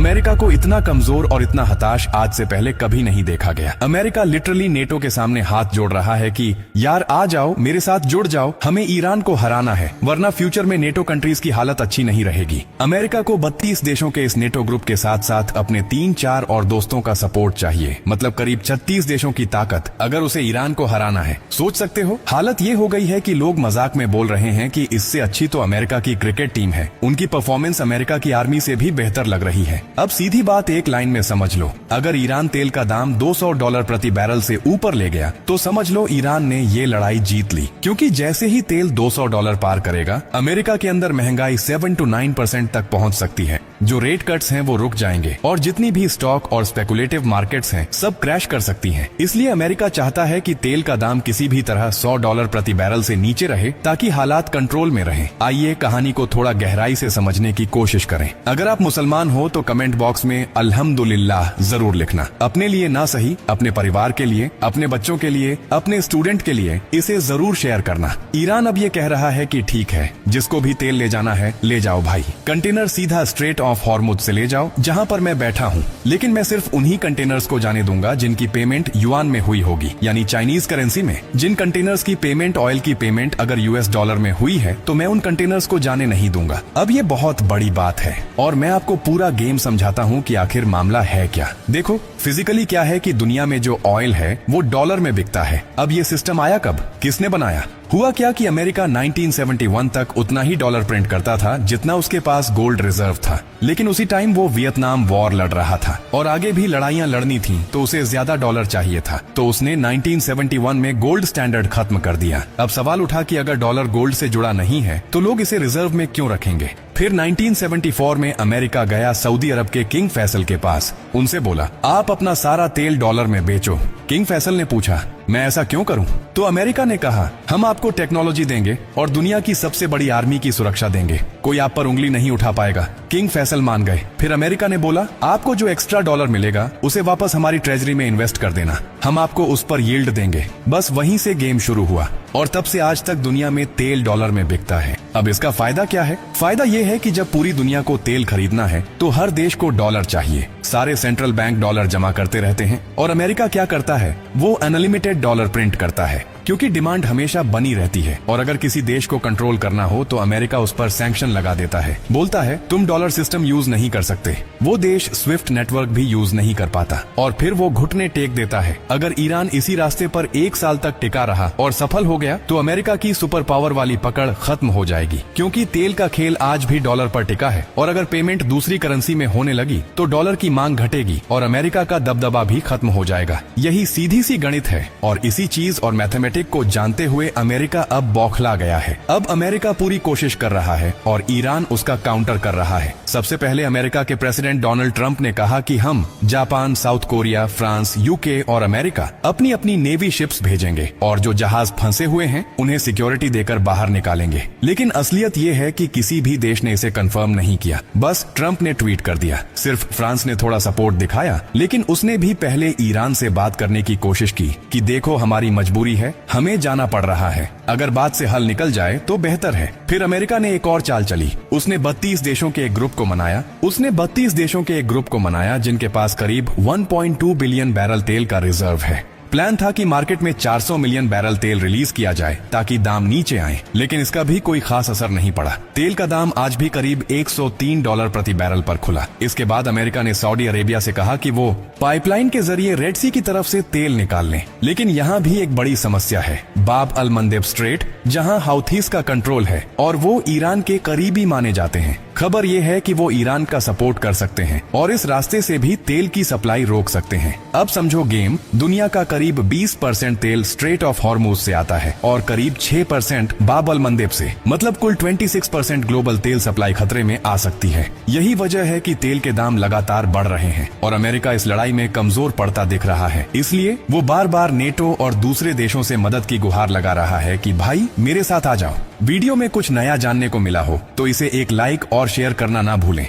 America को इतना कमजोर और इतना हताश आज से पहले कभी नहीं देखा गया। अमेरिका लिटरली नेटो के सामने हाथ जोड़ रहा है कि यार आ जाओ, मेरे साथ जुड़ जाओ, हमें ईरान को हराना है, वरना फ्यूचर में नेटो कंट्रीज की हालत अच्छी नहीं रहेगी। अमेरिका को 32 देशों के इस नेटो ग्रुप के साथ साथ अपने 3-4 और दोस्तों का सपोर्ट चाहिए, मतलब करीब 36 देशों की ताकत, अगर उसे ईरान को हराना है। सोच सकते हो, हालत ये हो गई है कि लोग मजाक में बोल रहे हैं कि इससे अच्छी तो अमेरिका की क्रिकेट टीम है, उनकी परफॉर्मेंस अमेरिका की आर्मी से भी बेहतर लग रही है। अब सीधी बात एक लाइन में समझ लो, अगर ईरान तेल का दाम $200 प्रति बैरल से ऊपर ले गया तो समझ लो ईरान ने ये लड़ाई जीत ली, क्योंकि जैसे ही तेल $200 पार करेगा, अमेरिका के अंदर महंगाई 7 to 9% तक पहुंच सकती है। जो रेट कट्स हैं वो रुक जाएंगे और जितनी भी स्टॉक और स्पेकुलेटिव मार्केट्स हैं सब क्रैश कर सकती हैं। इसलिए अमेरिका चाहता है कि तेल का दाम किसी भी तरह $100 प्रति बैरल से नीचे रहे ताकि हालात कंट्रोल में रहें। आइए कहानी को थोड़ा गहराई से समझने की कोशिश करें। अगर आप मुसलमान हो तो कमेंट बॉक्स में अल्हम्दुलिल्लाह जरूर लिखना। अपने लिए ना सही, अपने परिवार के लिए, अपने बच्चों के लिए, अपने स्टूडेंट के लिए इसे जरूर शेयर करना। ईरान अब ये कह रहा है कि ठीक है, जिसको भी तेल ले जाना है ले जाओ भाई, कंटेनर सीधा स्ट्रेट ऑफ हॉर्मुज से ले जाओ जहां पर मैं बैठा हूं, लेकिन मैं सिर्फ उन्हीं कंटेनर्स को जाने दूंगा जिनकी पेमेंट युआन में हुई होगी, यानी चाइनीज करेंसी में। जिन कंटेनर्स की पेमेंट, ऑयल की पेमेंट अगर यूएस डॉलर में हुई है तो मैं उन कंटेनर्स को जाने नहीं दूंगा। अब ये बहुत बड़ी बात है और मैं आपको पूरा गेम समझाता हूँ कि आखिर मामला है क्या। देखो, फिजिकली क्या है कि दुनिया में जो ऑयल है वो डॉलर में बिकता है। अब ये सिस्टम आया कब, किसने बनाया? हुआ क्या कि अमेरिका 1971 तक उतना ही डॉलर प्रिंट करता था जितना उसके पास गोल्ड रिजर्व था, लेकिन उसी टाइम वो वियतनाम वॉर लड़ रहा था और आगे भी लड़ाइयां लड़नी थी, तो उसे ज्यादा डॉलर चाहिए था। तो उसने 1971 में गोल्ड स्टैंडर्ड खत्म कर दिया। अब सवाल उठा कि अगर डॉलर गोल्ड से जुड़ा नहीं है तो लोग इसे रिजर्व में क्यों रखेंगे? फिर 1974 में अमेरिका गया सऊदी अरब के किंग फैसल के पास, उनसे बोला आप अपना सारा तेल डॉलर में बेचो। किंग फैसल ने पूछा मैं ऐसा क्यों करूं? तो अमेरिका ने कहा हम आपको टेक्नोलॉजी देंगे और दुनिया की सबसे बड़ी आर्मी की सुरक्षा देंगे, कोई आप पर उंगली नहीं उठा पाएगा। किंग फैसल मान गए। फिर अमेरिका ने बोला आपको जो एक्स्ट्रा डॉलर मिलेगा उसे वापस हमारी ट्रेजरी में इन्वेस्ट कर देना, हम आपको उस पर यील्ड देंगे। बस वहीं से गेम शुरू हुआ और तब से आज तक दुनिया में तेल डॉलर में बिकता है। अब इसका फायदा क्या है? फायदा ये है कि जब पूरी दुनिया को तेल खरीदना है तो हर देश को डॉलर चाहिए। सारे सेंट्रल बैंक डॉलर जमा करते रहते हैं और अमेरिका क्या करता है, वो अनलिमिटेड डॉलर प्रिंट करता है, क्योंकि डिमांड हमेशा बनी रहती है। और अगर किसी देश को कंट्रोल करना हो तो अमेरिका उस पर सैंक्शन लगा देता है, बोलता है तुम डॉलर सिस्टम यूज नहीं कर सकते। वो देश स्विफ्ट नेटवर्क भी यूज नहीं कर पाता और फिर वो घुटने टेक देता है। अगर ईरान इसी रास्ते पर 1 साल तक टिका रहा और सफल हो गया तो अमेरिका की सुपर पावर वाली पकड़ खत्म हो जाएगी, क्योंकि तेल का खेल आज भी डॉलर पर टिका है और अगर पेमेंट दूसरी करेंसी में होने लगी तो डॉलर की मांग घटेगी और अमेरिका का दबदबा भी खत्म हो जाएगा। यही सीधी सी गणित है और इसी चीज और मैथमेटिक को जानते हुए अमेरिका अब बौखला गया है। अब अमेरिका पूरी कोशिश कर रहा है और ईरान उसका काउंटर कर रहा है। सबसे पहले अमेरिका के प्रेसिडेंट डोनाल्ड ट्रंप ने कहा कि हम Japan, south Korea, France, UK और अमेरिका अपनी अपनी नेवी शिप्स भेजेंगे और जो जहाज फंसे हुए हैं उन्हें सिक्योरिटी देकर बाहर निकालेंगे। लेकिन असलियत ये है कि किसी भी देश ने इसे कंफर्म नहीं किया, बस ट्रंप ने ट्वीट कर दिया। सिर्फ फ्रांस ने थोड़ा सपोर्ट दिखाया, लेकिन उसने भी पहले ईरान से बात करने की कोशिश की कि देखो हमारी मजबूरी है, हमें जाना पड़ रहा है, अगर बात से हल निकल जाए तो बेहतर है। फिर अमेरिका ने एक और चाल चली, उसने 32 देशों के एक ग्रुप को मनाया जिनके पास करीब 1.2 बिलियन बैरल तेल का रिजर्व है। प्लान था कि मार्केट में 400 मिलियन बैरल तेल रिलीज किया जाए ताकि दाम नीचे आए, लेकिन इसका भी कोई खास असर नहीं पड़ा। तेल का दाम आज भी करीब $103 प्रति बैरल पर खुला। इसके बाद अमेरिका ने सऊदी अरेबिया से कहा कि वो पाइपलाइन के जरिए रेड सी की तरफ से तेल निकाल लें। लेकिन यहाँ भी एक बड़ी समस्या है, बाब अल मंदेब स्ट्रेट, जहाँ हाउथीज का कंट्रोल है और वो ईरान के करीबी माने जाते हैं। खबर ये है कि वो ईरान का सपोर्ट कर सकते हैं और इस रास्ते से भी तेल की सप्लाई रोक सकते हैं। अब समझो गेम, दुनिया का करीब 20% तेल स्ट्रेट ऑफ हॉर्मुज से आता है और करीब 6% बाब अल मंदेब से, मतलब कुल 26% ग्लोबल तेल सप्लाई खतरे में आ सकती है। यही वजह है कि तेल के दाम लगातार बढ़ रहे हैं और अमेरिका इस लड़ाई में कमजोर पड़ता दिख रहा है। इसलिए वो बार बार नेटो और दूसरे देशों से मदद की गुहार लगा रहा है कि भाई मेरे साथ आ जाओ। वीडियो में कुछ नया जानने को मिला हो तो इसे एक लाइक और शेयर करना ना भूलें।